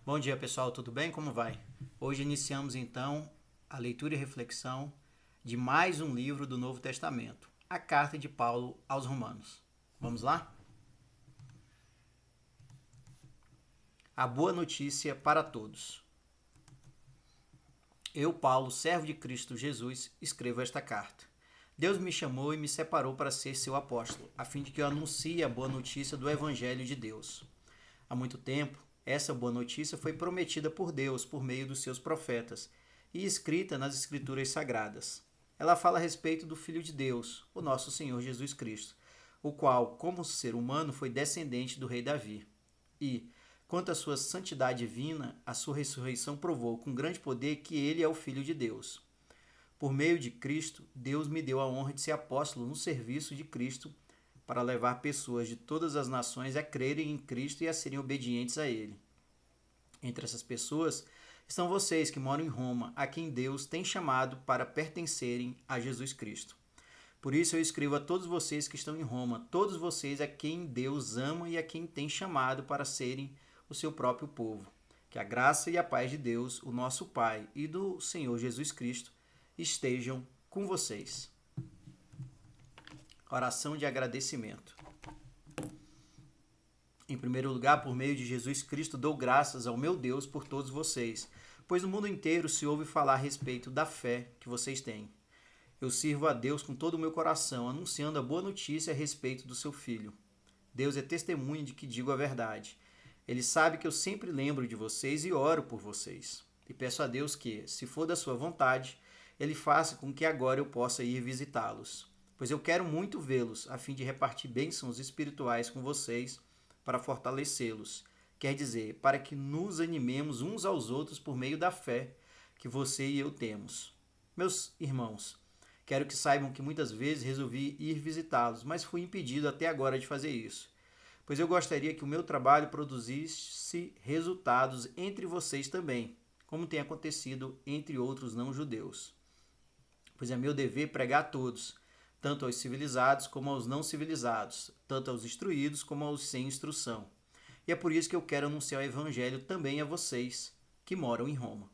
Bom dia, pessoal, tudo bem? Como vai? Hoje iniciamos então a leitura e reflexão de mais um livro do Novo Testamento, a Carta de Paulo aos Romanos. Vamos lá? A boa notícia para todos. Eu, Paulo, servo de Cristo Jesus, escrevo esta carta. Deus me chamou e me separou para ser seu apóstolo, a fim de que eu anuncie a boa notícia do Evangelho de Deus. Há muito tempo, essa boa notícia foi prometida por Deus por meio dos seus profetas e escrita nas Escrituras Sagradas. Ela fala a respeito do Filho de Deus, o nosso Senhor Jesus Cristo, o qual, como ser humano, foi descendente do rei Davi. E, quanto à sua santidade divina, a sua ressurreição provou com grande poder que ele é o Filho de Deus. Por meio de Cristo, Deus me deu a honra de ser apóstolo no serviço de Cristo para levar pessoas de todas as nações a crerem em Cristo e a serem obedientes a Ele. Entre essas pessoas estão vocês que moram em Roma, a quem Deus tem chamado para pertencerem a Jesus Cristo. Por isso eu escrevo a todos vocês que estão em Roma, todos vocês a quem Deus ama e a quem tem chamado para serem o seu próprio povo. Que a graça e a paz de Deus, o nosso Pai, e do Senhor Jesus Cristo estejam com vocês. Oração de agradecimento. Em primeiro lugar, por meio de Jesus Cristo, dou graças ao meu Deus por todos vocês, pois no mundo inteiro se ouve falar a respeito da fé que vocês têm. Eu sirvo a Deus com todo o meu coração, anunciando a boa notícia a respeito do seu Filho. Deus é testemunha de que digo a verdade. Ele sabe que eu sempre lembro de vocês e oro por vocês. E peço a Deus que, se for da sua vontade, Ele faça com que agora eu possa ir visitá-los. Pois eu quero muito vê-los, a fim de repartir bênçãos espirituais com vocês para fortalecê-los. Quer dizer, para que nos animemos uns aos outros por meio da fé que você e eu temos. Meus irmãos, quero que saibam que muitas vezes resolvi ir visitá-los, mas fui impedido até agora de fazer isso. Pois eu gostaria que o meu trabalho produzisse resultados entre vocês também, como tem acontecido entre outros não-judeus. Pois é meu dever pregar a todos, tanto aos civilizados como aos não civilizados, tanto aos instruídos como aos sem instrução. E é por isso que eu quero anunciar o Evangelho também a vocês que moram em Roma.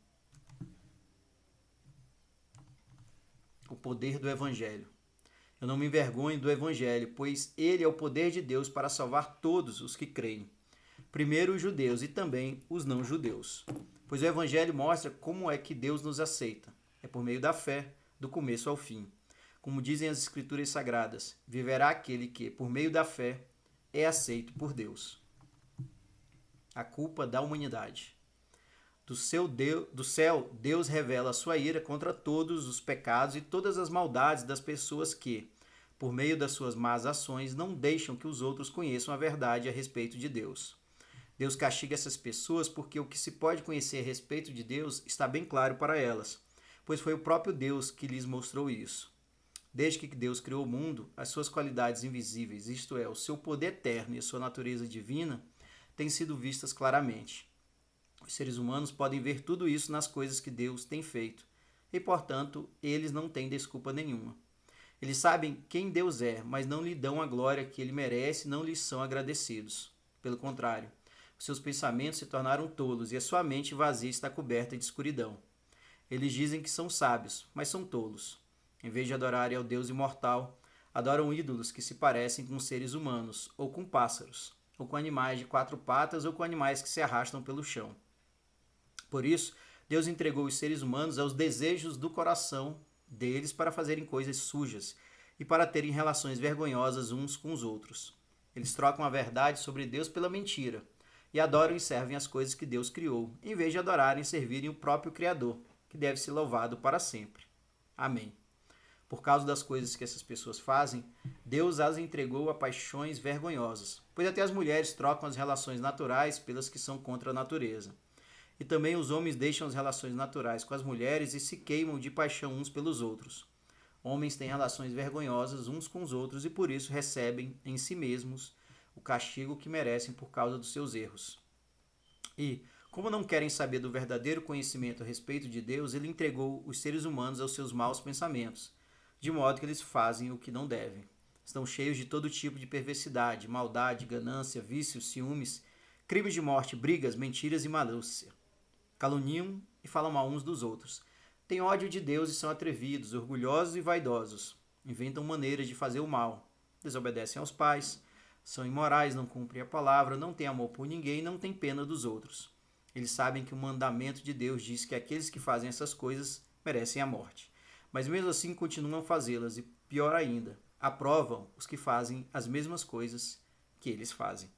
O poder do Evangelho. Eu não me envergonho do Evangelho, pois ele é o poder de Deus para salvar todos os que creem. Primeiro os judeus e também os não-judeus. Pois o Evangelho mostra como é que Deus nos aceita. É por meio da fé, do começo ao fim. Como dizem as Escrituras Sagradas, viverá aquele que, por meio da fé, é aceito por Deus. A culpa da humanidade. Do céu, Deus revela a sua ira contra todos os pecados e todas as maldades das pessoas que, por meio das suas más ações, não deixam que os outros conheçam a verdade a respeito de Deus. Deus castiga essas pessoas porque o que se pode conhecer a respeito de Deus está bem claro para elas, pois foi o próprio Deus que lhes mostrou isso. Desde que Deus criou o mundo, as suas qualidades invisíveis, isto é, o seu poder eterno e a sua natureza divina, têm sido vistas claramente. Os seres humanos podem ver tudo isso nas coisas que Deus tem feito, e, portanto, eles não têm desculpa nenhuma. Eles sabem quem Deus é, mas não lhe dão a glória que ele merece e não lhes são agradecidos. Pelo contrário, os seus pensamentos se tornaram tolos e a sua mente vazia está coberta de escuridão. Eles dizem que são sábios, mas são tolos. Em vez de adorarem ao Deus imortal, adoram ídolos que se parecem com seres humanos, ou com pássaros, ou com animais de quatro patas, ou com animais que se arrastam pelo chão. Por isso, Deus entregou os seres humanos aos desejos do coração deles para fazerem coisas sujas e para terem relações vergonhosas uns com os outros. Eles trocam a verdade sobre Deus pela mentira e adoram e servem as coisas que Deus criou, em vez de adorarem e servirem o próprio Criador, que deve ser louvado para sempre. Amém. Por causa das coisas que essas pessoas fazem, Deus as entregou a paixões vergonhosas, pois até as mulheres trocam as relações naturais pelas que são contra a natureza. E também os homens deixam as relações naturais com as mulheres e se queimam de paixão uns pelos outros. Homens têm relações vergonhosas uns com os outros e por isso recebem em si mesmos o castigo que merecem por causa dos seus erros. E, como não querem saber do verdadeiro conhecimento a respeito de Deus, ele entregou os seres humanos aos seus maus pensamentos, de modo que eles fazem o que não devem. Estão cheios de todo tipo de perversidade, maldade, ganância, vícios, ciúmes, Crimes de morte, brigas, mentiras e malícia. Caluniam e falam mal uns dos outros. Têm ódio de Deus e são atrevidos, orgulhosos e vaidosos. Inventam maneiras de fazer o mal. Desobedecem aos pais. São imorais, não cumprem a palavra, não têm amor por ninguém e não têm pena dos outros. Eles sabem que o mandamento de Deus diz que aqueles que fazem essas coisas merecem a morte. Mas mesmo assim continuam a fazê-las e, pior ainda, aprovam os que fazem as mesmas coisas que eles fazem.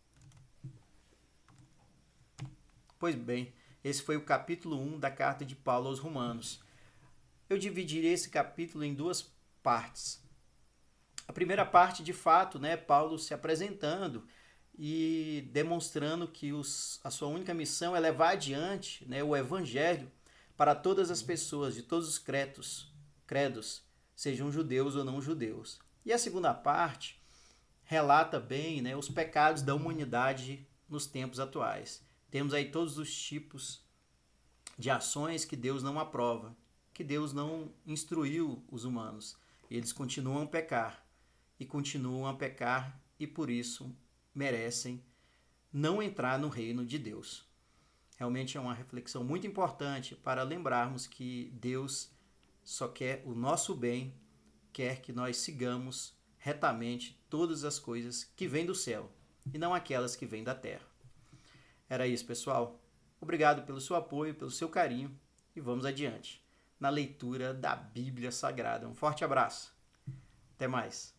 Pois bem, esse foi o capítulo 1 da carta de Paulo aos Romanos. Eu dividirei esse capítulo em duas partes. A primeira parte, de fato, Paulo se apresentando e demonstrando que a sua única missão é levar adiante o evangelho para todas as pessoas, de todos os credos, sejam judeus ou não judeus. E a segunda parte relata bem os pecados da humanidade nos tempos atuais. Temos aí todos os tipos de ações que Deus não aprova, que Deus não instruiu os humanos. Eles continuam a pecar e por isso merecem não entrar no reino de Deus. Realmente é uma reflexão muito importante para lembrarmos que Deus só quer o nosso bem, quer que nós sigamos retamente todas as coisas que vêm do céu e não aquelas que vêm da terra. Era isso, pessoal. Obrigado pelo seu apoio, pelo seu carinho e vamos adiante na leitura da Bíblia Sagrada. Um forte abraço. Até mais.